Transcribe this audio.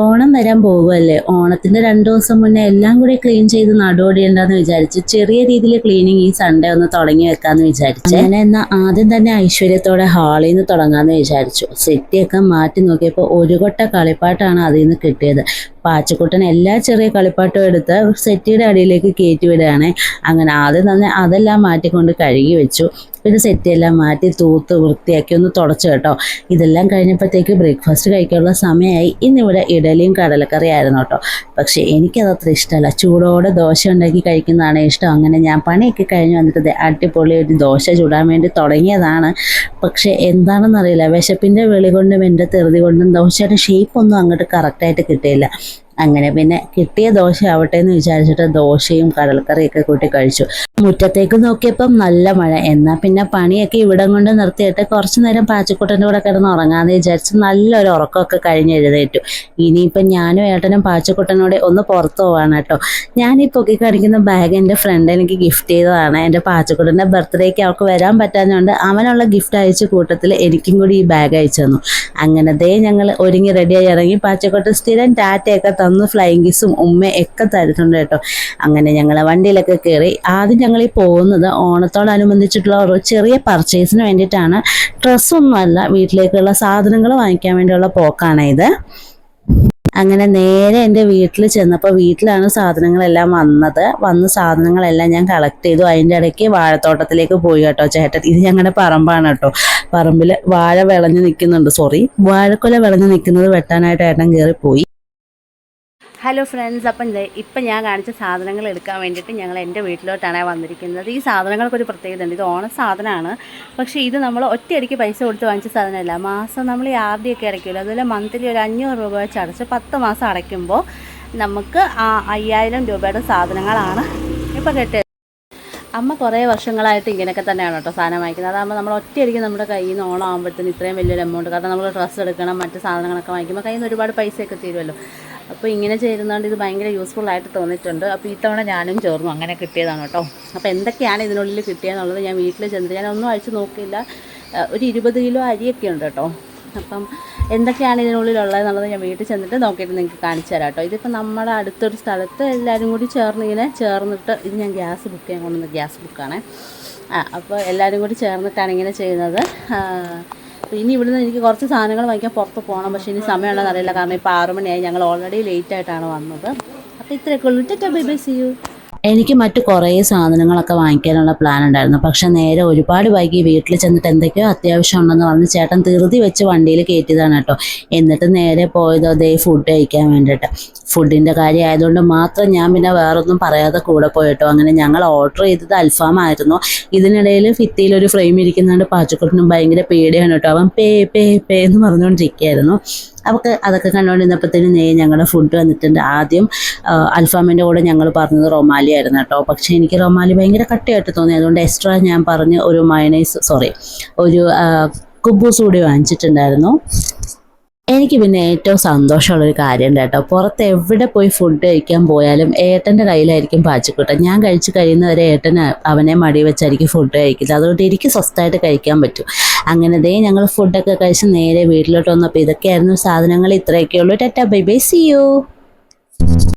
ഓണം വരാൻ പോകുമല്ലേ, ഓണത്തിന്റെ 2 ദിവസം മുന്നേ എല്ലാം കൂടി ക്ലീൻ ചെയ്ത് നടുവോടിയുണ്ടെന്ന് വിചാരിച്ചു ചെറിയ രീതിയിൽ ക്ലീനിങ് ഈ സൺഡേ ഒന്ന് തുടങ്ങി വെക്കാന്ന് വിചാരിച്ചു. അങ്ങനെ എന്നാൽ ആദ്യം തന്നെ ഐശ്വര്യത്തോടെ ഹാളിൽ നിന്ന് തുടങ്ങാന്ന് വിചാരിച്ചു. സെറ്റിയൊക്കെ മാറ്റി നോക്കിയപ്പോൾ ഒരു കൊട്ട കളിപ്പാട്ടാണ് അതിൽ നിന്ന് കിട്ടിയത്. പാച്ചക്കുട്ടൻ എല്ലാ ചെറിയ കളിപ്പാട്ടും എടുത്ത് സെറ്റിയുടെ അടിയിലേക്ക് കയറ്റി വിടുകയാണ്. അങ്ങനെ ആദ്യം തന്നെ അതെല്ലാം മാറ്റിക്കൊണ്ട് കഴുകി വെച്ചു. പിന്നെ സെറ്റിയെല്ലാം മാറ്റി തൂത്ത് വൃത്തിയാക്കി ഒന്ന് തുടച്ചു കേട്ടോ. ഇതെല്ലാം കഴിഞ്ഞപ്പോഴത്തേക്ക് ബ്രേക്ക്ഫാസ്റ്റ് കഴിക്കാനുള്ള സമയമായി. ഇന്നിവിടെ ഇഡലിയും കടലക്കറി ആയിരുന്നു കേട്ടോ. പക്ഷേ എനിക്കതത്ര ഇഷ്ടമല്ല. ചൂടോടെ ദോശ ഉണ്ടാക്കി കഴിക്കുന്നതാണ് ഇഷ്ടം. അങ്ങനെ ഞാൻ പണിയൊക്കെ കഴിഞ്ഞ് വന്നിട്ട് അടിപൊളി ഒരു ദോശ ചൂടാൻ വേണ്ടി തുടങ്ങിയതാണ്. പക്ഷേ എന്താണെന്നറിയില്ല, വിശപ്പിൻ്റെ വിളി കൊണ്ടും എൻ്റെ തെറുതി കൊണ്ടും ദോശയുടെ ഷേപ്പൊന്നും അങ്ങോട്ട് കറക്റ്റായിട്ട് കിട്ടിയില്ല. അങ്ങനെ പിന്നെ കിട്ടിയ ദോശ ആവട്ടെ എന്ന് വിചാരിച്ചിട്ട് ദോശയും കടൽക്കറിയൊക്കെ കൂട്ടി കഴിച്ചു. മുറ്റത്തേക്ക് നോക്കിയപ്പം നല്ല മഴ. എന്നാൽ പിന്നെ പണിയൊക്കെ ഇവിടം കൊണ്ട് നിർത്തിയിട്ട് കുറച്ചു നേരം പാച്ചക്കുട്ടൻ്റെ കൂടെ കിടന്ന് ഉറങ്ങാമെന്ന് വിചാരിച്ച് നല്ലൊരു ഉറക്കമൊക്കെ കഴിഞ്ഞ് എഴുന്നേറ്റു. ഇനിയിപ്പം ഞാനും ഏട്ടനും പാച്ചക്കുട്ടനോടെ ഒന്ന് പുറത്തു പോവാണ് കേട്ടോ. ഞാൻ ഈ പൊക്കി കാണിക്കുന്ന ബാഗ് എൻ്റെ ഫ്രണ്ട് എനിക്ക് ഗിഫ്റ്റ് ചെയ്തതാണ്. എൻ്റെ പാച്ചക്കുട്ടൻ്റെ ബർത്ത്ഡേക്ക് അവൾക്ക് വരാൻ പറ്റാഞ്ഞുകൊണ്ട് അവനുള്ള ഗിഫ്റ്റ് അയച്ച കൂട്ടത്തിൽ എനിക്കും കൂടി ഈ ബാഗ് അയച്ചു തന്നു. അങ്ങനെ ഞങ്ങൾ ഒരുങ്ങി റെഡിയായി ഇറങ്ങി. പാച്ചക്കുട്ടൻ സ്ഥിരം ടാറ്റയൊക്കെ തന്നു ഫ്ലൈങ് കിസും ഉമ്മയൊക്കെ തരുന്നുണ്ട് കേട്ടോ. അങ്ങനെ ഞങ്ങൾ വണ്ടിയിലൊക്കെ കയറി. ആദ്യം ഞങ്ങൾ ഈ പോകുന്നത് ഓണത്തോടനുബന്ധിച്ചിട്ടുള്ള ഒരു ചെറിയ പർച്ചേസിന് വേണ്ടിയിട്ടാണ്. ഡ്രസ്സൊന്നുമല്ല, വീട്ടിലേക്കുള്ള സാധനങ്ങൾ വാങ്ങിക്കാൻ വേണ്ടിയുള്ള പോക്കാണ് ഇത്. അങ്ങനെ നേരെ എൻ്റെ വീട്ടിൽ ചെന്നപ്പോൾ വീട്ടിലാണ് സാധനങ്ങളെല്ലാം വന്ന് സാധനങ്ങളെല്ലാം ഞാൻ കളക്ട് ചെയ്തു. അതിൻ്റെ ഇടയ്ക്ക് വാഴത്തോട്ടത്തിലേക്ക് പോയി കേട്ടോ ചേട്ടൻ. ഇത് ഞങ്ങളുടെ പറമ്പാണ് കേട്ടോ. പറമ്പിൽ വാഴക്കൊല വിളഞ്ഞു നിൽക്കുന്നത് വെട്ടാനായിട്ട് ഏട്ടൻ കയറിപ്പോയി. ഹലോ ഫ്രണ്ട്സ്, അപ്പം ഇപ്പം ഞാൻ കാണിച്ച സാധനങ്ങൾ എടുക്കാൻ വേണ്ടിയിട്ട് ഞങ്ങൾ എൻ്റെ വീട്ടിലോട്ടാണ് വന്നിരിക്കുന്നത്. ഈ സാധനങ്ങൾക്കൊരു പ്രത്യേകത ഉണ്ട്. ഇത് ഓണ സാധനമാണ്. പക്ഷേ ഇത് നമ്മൾ ഒറ്റയടിക്ക് പൈസ കൊടുത്ത് വാങ്ങിച്ച സാധനമല്ല. മാസം നമ്മൾ ഈ RD ഒക്കെ അടയ്ക്കുമല്ലോ, അതുപോലെ മന്ത്ലി ഒരു 500 രൂപ വെച്ച് അടച്ച് 10 മാസം അടയ്ക്കുമ്പോൾ നമുക്ക് 5000 രൂപയുടെ സാധനങ്ങളാണ് ഇപ്പോൾ കിട്ടുക. അമ്മ കുറേ വർഷങ്ങളായിട്ട് ഇങ്ങനെയൊക്കെ തന്നെയാണ് കേട്ടോ സാധനം വാങ്ങിക്കുന്നത്. അതാകുമ്പോൾ നമ്മൾ ഒറ്റയടിക്ക് നമ്മുടെ കയ്യിൽ നിന്ന് ഓണം ആകുമ്പോഴത്തേന് ഇത്രയും വലിയൊരു എമൗണ്ട്, കാരണം നമ്മൾ ഡ്രസ്സ് എടുക്കണം, മറ്റ് സാധനങ്ങളൊക്കെ വാങ്ങിക്കുമ്പോൾ കയ്യിൽ നിന്ന് ഒരുപാട് പൈസയൊക്കെ തീരുമല്ലോ. അപ്പോൾ ഇങ്ങനെ ചേരുന്നതുകൊണ്ട് ഇത് ഭയങ്കര യൂസ്ഫുള്ളായിട്ട് തോന്നിയിട്ടുണ്ട്. അപ്പോൾ ഈ തവണ ഞാനും ചേർന്നു, അങ്ങനെ കിട്ടിയതാണ് കേട്ടോ. അപ്പോൾ എന്തൊക്കെയാണ് ഇതിനുള്ളിൽ കിട്ടിയതെന്നുള്ളത് ഞാൻ വീട്ടിൽ ചെന്നിട്ട് ഞാനൊന്നും അഴിച്ച് നോക്കിയില്ല. ഒരു 20 കിലോ അരിയൊക്കെ ഉണ്ട് കേട്ടോ. അപ്പം എന്തൊക്കെയാണ് ഇതിനുള്ളിലുള്ളതെന്നുള്ളത് ഞാൻ വീട്ടിൽ ചെന്നിട്ട് നോക്കിയിട്ട് നിങ്ങൾക്ക് കാണിച്ചു തരാം കേട്ടോ. ഇതിപ്പോൾ നമ്മുടെ അടുത്തൊരു സ്ഥലത്ത് എല്ലാവരും കൂടി ചേർന്നിട്ട് ഇത് ഞാൻ ഗ്യാസ് ബുക്ക് ചെയ്യാൻ കൊണ്ടുവന്ന ഗ്യാസ് ബുക്കാണ്. അപ്പോൾ എല്ലാവരും കൂടി ചേർന്നിട്ടാണ് ഇങ്ങനെ ചെയ്യുന്നത്. ഇനി ഇവിടുന്ന് എനിക്ക് കുറച്ച് സാധനങ്ങൾ വാങ്ങിക്കാൻ പുറത്ത് പോകണം. പക്ഷേ ഇനി സമയമുണ്ടെന്ന് അറിയില്ല, കാരണം ഇപ്പോൾ 6 മണിയായി. ഞങ്ങൾ ഓൾറെഡി ലേറ്റായിട്ടാണ് വന്നത്. അപ്പോൾ ഇത്രയൊക്കെ ഉള്ളൂ. Tata bye bye, see you. എനിക്ക് മറ്റു കുറേ സാധനങ്ങളൊക്കെ വാങ്ങിക്കാനുള്ള പ്ലാൻ ഉണ്ടായിരുന്നു. പക്ഷെ നേരെ ഒരുപാട് വൈകി. വീട്ടിൽ ചെന്നിട്ട് എന്തൊക്കെയോ അത്യാവശ്യം ഉണ്ടെന്ന് പറഞ്ഞ് ചേട്ടൻ ധൃതി വെച്ച് വണ്ടിയിൽ കയറ്റിയതാണ് കേട്ടോ. എന്നിട്ട് നേരെ പോയത് അതേ ഫുഡ് കഴിക്കാൻ വേണ്ടിയിട്ട്. ഫുഡിൻ്റെ കാര്യം ആയതുകൊണ്ട് മാത്രം ഞാൻ പിന്നെ വേറൊന്നും പറയാതെ കൂടെ പോയിട്ടോ. അങ്ങനെ ഞങ്ങൾ ഓർഡർ ചെയ്തത് അൽഫാമായിരുന്നു. ഇതിനിടയിൽ ഭിത്തിയിലൊരു ഫ്രെയിം ഇരിക്കുന്നതുകൊണ്ട് പാച്ചക്കുട്ടനും ഭയങ്കര പേടിയാണ് കേട്ടോ. അവൻ പേ പേ പേ എന്ന് പറഞ്ഞുകൊണ്ടിരിക്കുകയായിരുന്നു. അവർക്ക് അതൊക്കെ കണ്ടുകൊണ്ടിരുന്നപ്പോഴത്തേനും ഞങ്ങളുടെ ഫുഡ് വന്നിട്ടുണ്ട്. ആദ്യം അൽഫാമിൻ്റെ കൂടെ ഞങ്ങൾ പറഞ്ഞത് റൊമാലി ആയിരുന്നു കേട്ടോ. പക്ഷേ എനിക്ക് റൊമാലി ഭയങ്കര കട്ടിയായിട്ട് തോന്നി. അതുകൊണ്ട് എക്സ്ട്രാ ഞാൻ പറഞ്ഞ് ഒരു കുബൂസ് കൂടി വാങ്ങിച്ചിട്ടുണ്ടായിരുന്നു. എനിക്ക് പിന്നെ ഏറ്റവും സന്തോഷമുള്ളൊരു കാര്യം കേട്ടോ. പുറത്ത് എവിടെ പോയി ഫുഡ് കഴിക്കാൻ പോയാലും ഏട്ടൻ്റെ കയ്യിലായിരിക്കും പാച്ചക്കുട്ടൻ. ഞാൻ കഴിച്ച് കഴിയുന്നവരെ ഏട്ടൻ അവനെ മടി വെച്ചായിരിക്കും ഫുഡ് കഴിക്കില്ല. അതുകൊണ്ട് എനിക്ക് സ്വസ്ഥമായിട്ട് കഴിക്കാൻ പറ്റും. അങ്ങനെ ഞങ്ങൾ ഫുഡൊക്കെ കഴിച്ച് നേരെ വീട്ടിലോട്ട് വന്നപ്പോൾ ഇതൊക്കെയായിരുന്നു സാധനങ്ങൾ. ഇത്രയൊക്കെയുള്ളൂ. Tata bye bye, see U.